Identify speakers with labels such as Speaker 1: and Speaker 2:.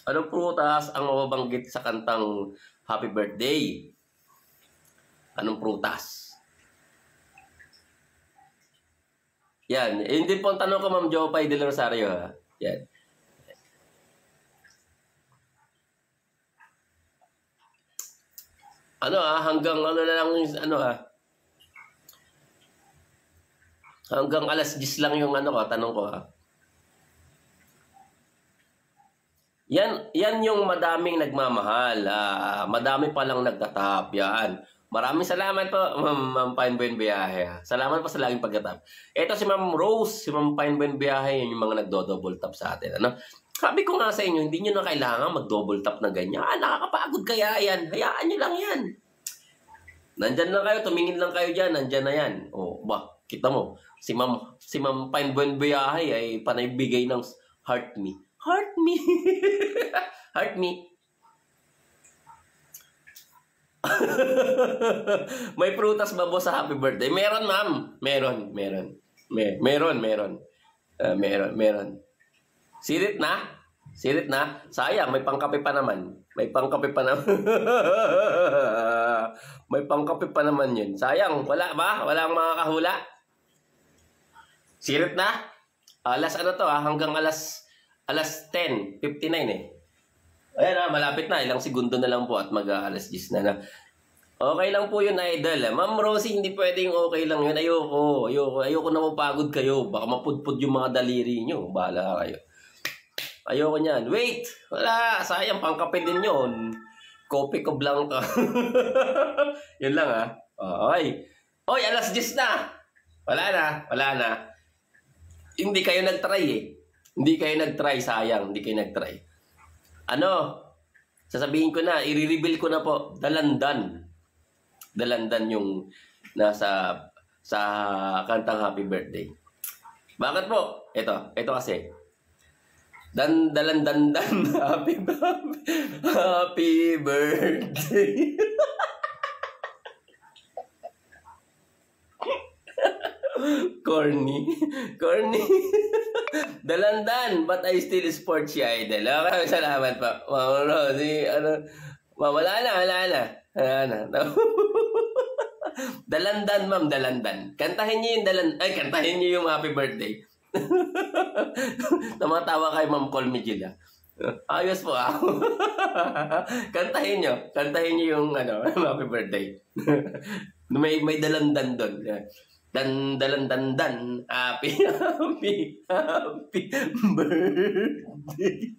Speaker 1: Anong prutas ang mababanggit sa kantang Happy Birthday? Anong prutas? Yan. Hindi po ang tanong ko, Ma'am Jopay de Rosario. Ha? Yan. Hanggang ano na lang, hanggang alas 10 lang yung tanong ko ha. Yan yung madaming nagmamahal. Madami pa lang nagtatap. Yan. Maraming salamat po, Ma'am Pine Buenviaje. Salamat po sa laging pagtatap. Ito si Ma'am Rose, si Ma'am Pine Buenviaje, yun yung mga nagdo-double tap sa atin. Sabi ko nga sa inyo, hindi nyo na kailangan mag-double tap na ganyan. Nakakapagod kaya yan. Hayaan nyo lang yan. Nandyan lang kayo, tumingin lang kayo dyan. Nandyan na yan. Kita mo, si Ma'am Pine Buenviaje ay panaybigay ng heart me. Heart me. Heart me. May prutas ba po sa happy birthday? Meron, ma'am. Meron. Meron. Sirit na? Sayang, may pangkape pa naman. May pangkape pa naman yun. Sayang, wala ba? Walang makakahula? Sirit na? Hanggang alas 10:59 eh. Ayan malapit na. Ilang segundo na lang po at mag-alas 10 na. Okay lang po yun, idol. Ma'am Rosie, hindi pwedeng okay lang yun. Ayoko na mapagod kayo. Baka mapudpud yung mga daliri nyo. Bahala kayo. Ayoko niyan. Wait! Wala. Sayang, pangkape din yun. Kopi ko blanca. Yun lang Okay. Oy, alas 10 na. Wala na. Hindi kayo nag-try eh. Hindi kayo nag-try, sayang. Hindi kayo nag-try. Sasabihin ko na, i-reveal ko na po, dalandan yung nasa sa kantang Happy Birthday. Bakit po? Ito kasi. Dalandan happy birthday. Corny. Dalandan, but I still sport si Idol. Okay, salamat pa. Ma'am Rosie, wala na. Dalandan, ma'am, dalandan. Kantahin niyo yung happy birthday. Namatawa kay Ma'am Colmigil. Ayos po Kantahin niyo yung happy birthday. may dalandan doon. Dan happy birthday.